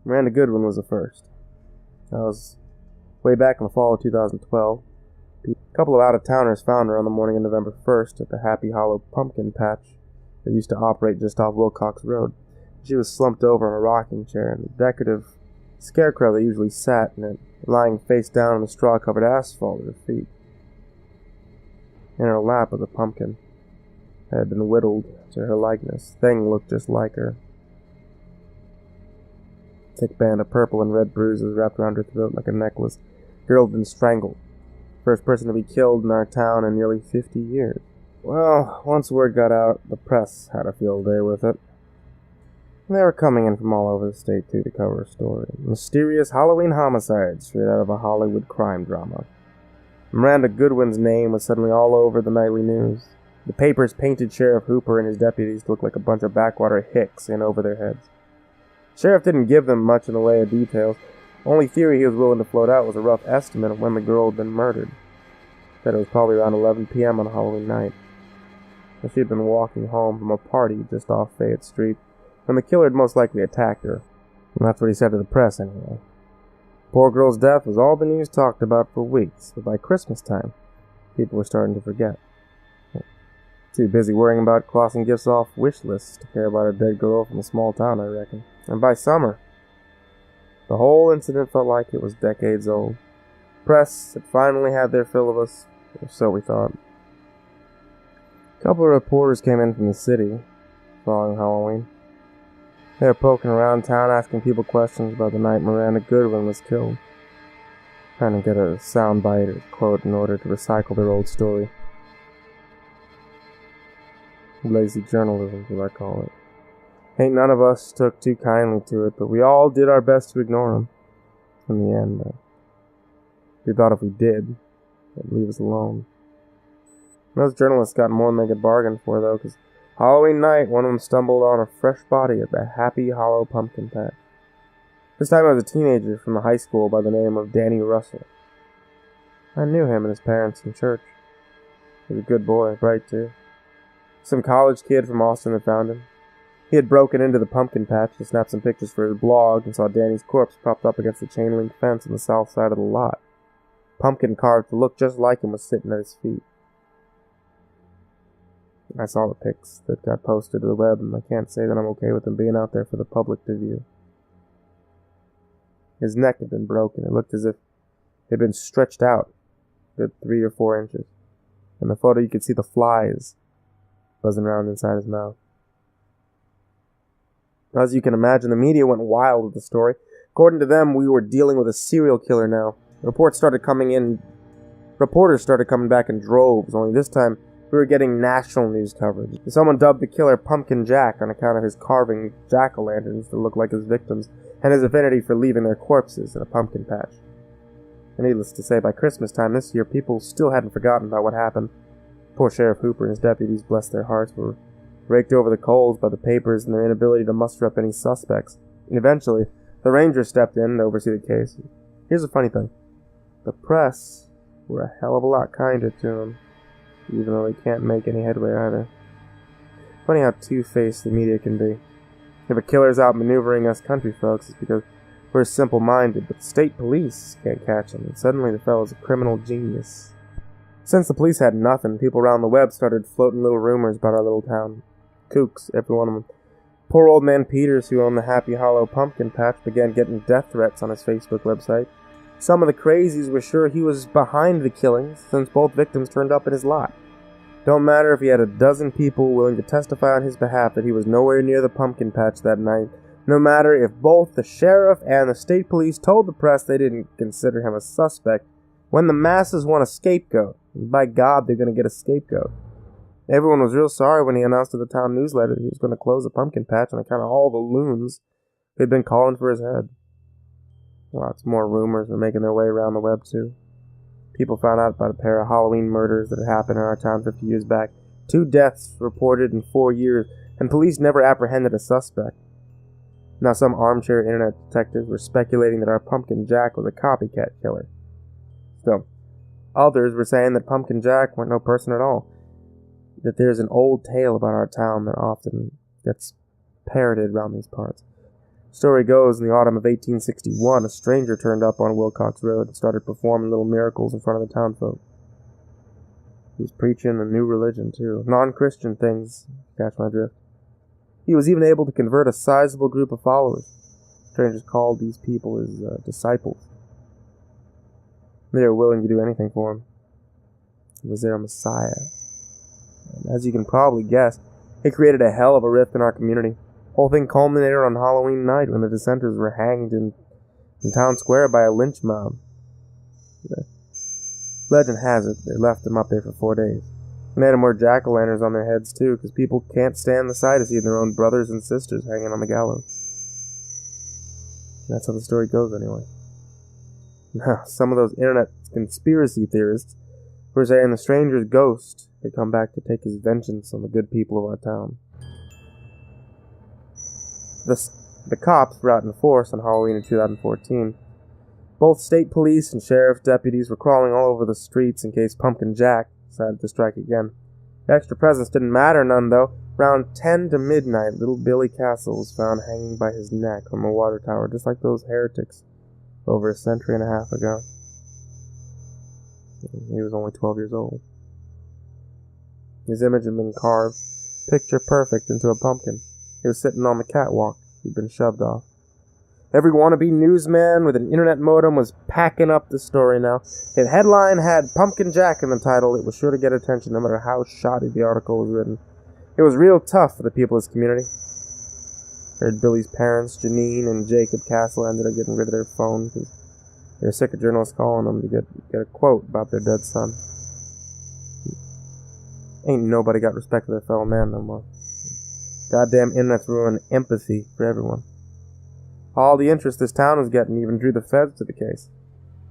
Miranda Goodwin was the first. That was way back in the fall of 2012. A couple of out-of-towners found her on the morning of November 1st at the Happy Hollow pumpkin patch that used to operate just off Wilcox Road. She was slumped over in a rocking chair, and the decorative scarecrow that usually sat in it, lying face down on the straw-covered asphalt at her feet. In her lap was a pumpkin that had been whittled to her likeness. The thing looked just like her. A thick band of purple and red bruises wrapped around her throat like a necklace. The girl had been strangled. First person to be killed in our town in nearly 50 years. Well, once word got out, the press had a field day with it. They were coming in from all over the state, too, to cover a story. Mysterious Halloween homicides straight out of a Hollywood crime drama. Miranda Goodwin's name was suddenly all over the nightly news. The papers painted Sheriff Hooper and his deputies to look like a bunch of backwater hicks in over their heads. Sheriff didn't give them much in the way of details. The only theory he was willing to float out was a rough estimate of when the girl had been murdered. Said it was probably around 11 p.m. on Halloween night. She had been walking home from a party just off Fayette Street when the killer had most likely attacked her. And that's what he said to the press, anyway. The poor girl's death was all the news talked about for weeks, but by Christmas time, people were starting to forget. Too busy worrying about crossing gifts off wish lists to care about a dead girl from a small town, I reckon. And by summer, the whole incident felt like it was decades old. Press had finally had their fill of us, or so we thought. A couple of reporters came in from the city following Halloween. They were poking around town asking people questions about the night Miranda Goodwin was killed, trying to get a soundbite or quote in order to recycle their old story. Lazy journalism is what I call it. Ain't none of us took too kindly to it, but we all did our best to ignore them. In the end, we thought if we did, they'd leave us alone. Those journalists got more than they could bargain for, though, because Halloween night, one of them stumbled on a fresh body at the Happy Hollow pumpkin patch. This time I was a teenager from a high school by the name of Danny Russell. I knew him and his parents in church. He was a good boy, bright too. Some college kid from Austin had found him. He had broken into the pumpkin patch to snap some pictures for his blog and saw Danny's corpse propped up against the chain-link fence on the south side of the lot. Pumpkin carved to look just like him was sitting at his feet. I saw the pics that got posted to the web, and I can't say that I'm okay with them being out there for the public to view. His neck had been broken. It looked as if it had been stretched out a good 3 or 4 inches. In the photo, you could see the flies buzzing around inside his mouth. As you can imagine, the media went wild with the story. According to them, we were dealing with a serial killer now. Reporters started coming back in droves, only this time we were getting national news coverage. Someone dubbed the killer Pumpkin Jack on account of his carving jack-o'-lanterns to look like his victims, and his affinity for leaving their corpses in a pumpkin patch. And needless to say, by Christmas time this year, people still hadn't forgotten about what happened. Poor Sheriff Hooper and his deputies, bless their hearts, were raked over the coals by the papers and their inability to muster up any suspects. And eventually, the Rangers stepped in to oversee the case. Here's the funny thing. The press were a hell of a lot kinder to him, even though they can't make any headway either. Funny how two-faced the media can be. If a killer's out maneuvering us country folks, it's because we're simple-minded, but the state police can't catch him, and suddenly the fellow's a criminal genius. Since the police had nothing, people around the web started floating little rumors about our little town. Kooks, every one of them. Poor old man Peters, who owned the Happy Hollow pumpkin patch, began getting death threats on his Facebook website. Some of the crazies were sure he was behind the killings, since both victims turned up in his lot. Don't matter if he had a dozen people willing to testify on his behalf that he was nowhere near the pumpkin patch that night. No matter if both the sheriff and the state police told the press they didn't consider him a suspect. When the masses want a scapegoat, by God, they're going to get a scapegoat. Everyone was real sorry when he announced to the town newsletter that he was going to close the pumpkin patch on account of all the loons who had been calling for his head. Lots more rumors were making their way around the web, too. People found out about a pair of Halloween murders that had happened in our town 50 years back. 2 deaths reported in 4 years, and police never apprehended a suspect. Now some armchair internet detectives were speculating that our Pumpkin Jack was a copycat killer. Still, others were saying that Pumpkin Jack weren't no person at all. That there's an old tale about our town that often gets parroted around these parts. Story goes, in the autumn of 1861, a stranger turned up on Wilcox Road and started performing little miracles in front of the townfolk. He was preaching a new religion, too. Non-Christian things, catch my drift. He was even able to convert a sizable group of followers. Strangers called these people his disciples. They were willing to do anything for him. He was their Messiah. And as you can probably guess, it created a hell of a rift in our community. The whole thing culminated on Halloween night when the dissenters were hanged in town square by a lynch mob. The legend has it they left them up there for 4 days. They made them wear jack-o'-lanterns on their heads too, because people can't stand the sight of seeing their own brothers and sisters hanging on the gallows. That's how the story goes anyway. Now, some of those internet conspiracy theorists were saying the stranger's ghost had come back to take his vengeance on the good people of our town. The cops were out in force on Halloween in 2014. Both state police and sheriff's deputies were crawling all over the streets in case Pumpkin Jack decided to strike again. The extra presence didn't matter none, though. Around 10 to midnight, little Billy Castle was found hanging by his neck from a water tower, just like those heretics over a century and a half ago. He was only 12 years old. His image had been carved, picture perfect, into a pumpkin. He was sitting on the catwalk. He'd been shoved off. Every wannabe newsman with an internet modem was packing up the story now. If the headline had Pumpkin Jack in the title, it was sure to get attention no matter how shoddy the article was written. It was real tough for the people of his community. Heard Billy's parents, Janine and Jacob Castle, ended up getting rid of their phone because they were sick of journalists calling them to get a quote about their dead son. Ain't nobody got respect for their fellow man no more. Goddamn internet's ruined empathy for everyone. All the interest this town was getting even drew the feds to the case.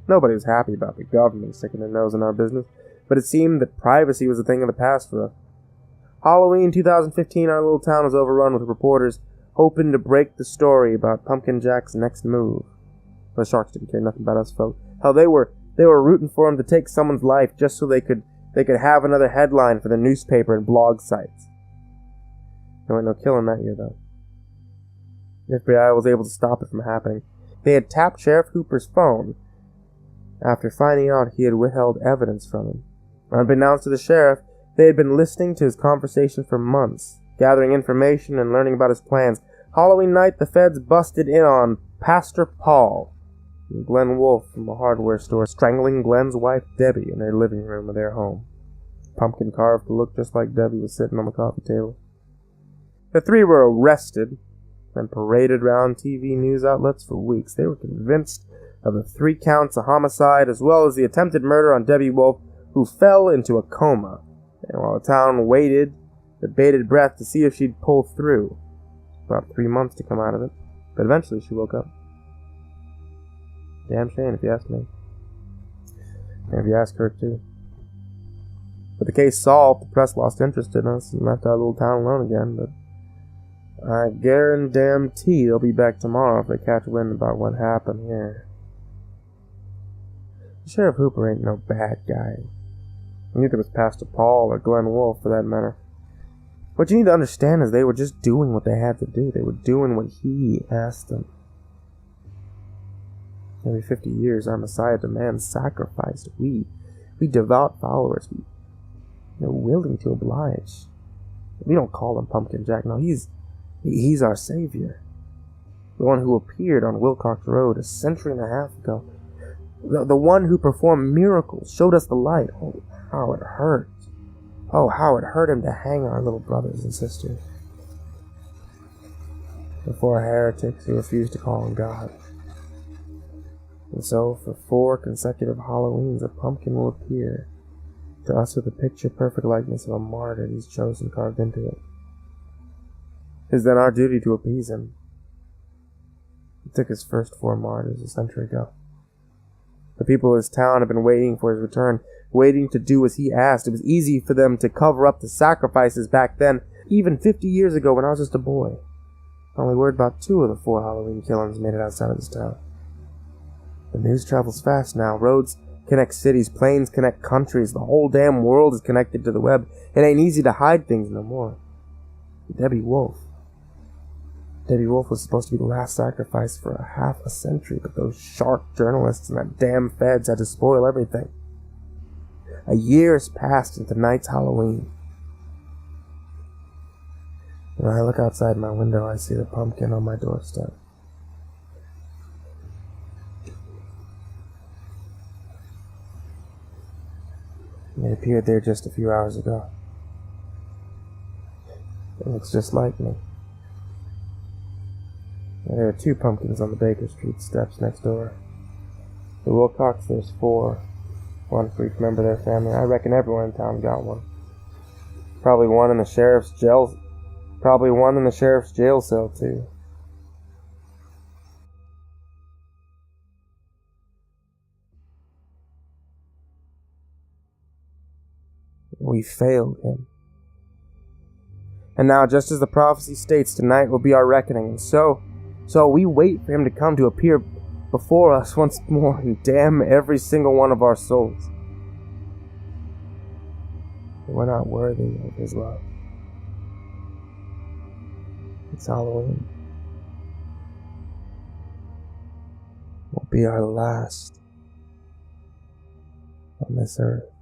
Nobody was happy about the government sticking their nose in our business, but it seemed that privacy was a thing of the past for us. Halloween 2015, our little town was overrun with reporters hoping to break the story about Pumpkin Jack's next move. The sharks didn't care nothing about us folk. Hell, they were rooting for him to take someone's life just so they could have another headline for the newspaper and blog sites. There wasn't no killing that year, though. The FBI was able to stop it from happening. They had tapped Sheriff Hooper's phone after finding out he had withheld evidence from him. Unbeknownst to the sheriff, they had been listening to his conversation for months, gathering information and learning about his plans. Halloween night, the feds busted in on Pastor Paul and Glenn Wolfe from a hardware store, strangling Glenn's wife, Debbie, in their living room of their home. Pumpkin carved to look just like Debbie was sitting on the coffee table. The three were arrested and paraded around TV news outlets for weeks. They were convinced of the 3 counts of homicide as well as the attempted murder on Debbie Wolfe, who fell into a coma. And while the town waited with bated breath to see if she'd pull through. About 3 months to come out of it, but eventually she woke up. Damn shame if you ask me. And if you ask her too. With the case solved, the press lost interest in us and left our little town alone again, but I guarantee they'll be back tomorrow if they catch wind about what happened here. Sheriff Hooper ain't no bad guy. Neither was Pastor Paul or Glenn Wolfe, for that matter. What you need to understand is they were just doing what they had to do. They were doing what he asked them. Every 50 years, our Messiah demands sacrifice. We devout followers, we're willing to oblige. We don't call him Pumpkin Jack. No, he's our Savior. The one who appeared on Wilcox Road a century and a half ago. The one who performed miracles, showed us the light. Oh, how it hurt. Oh, how it hurt him to hang our little brothers and sisters. Before heretics who refused to call him God. And so, for 4 consecutive Halloweens, a pumpkin will appear to us with the picture-perfect likeness of a martyr he's chosen carved into it. It is then our duty to appease him. He took his first 4 martyrs a century ago. The people of his town have been waiting for his return, waiting to do as he asked. It was easy for them to cover up the sacrifices back then, even 50 years ago when I was just a boy. Only word about 2 of the 4 Halloween killings made it outside of this town. The news travels fast now. Roads connect cities, planes connect countries. The whole damn world is connected to the web. It ain't easy to hide things no more. Debbie Wolfe. Debbie Wolf was supposed to be the last sacrifice for half a century, but those shark journalists and that damn feds had to spoil everything. A year has passed and tonight's Halloween. When I look outside my window, I see the pumpkin on my doorstep. It appeared there just a few hours ago. It looks just like me. And there are 2 pumpkins on the Baker Street steps next door. The Wilcox, there's 4. One for each member of their family. I reckon everyone in town got one. Probably one in the sheriff's jail cell, too. We failed him. And now, just as the prophecy states, tonight will be our reckoning. And so we wait for him to come to appear before us once more and damn every single one of our souls. We're not worthy of his love. It's Halloween. Will be our last on this earth.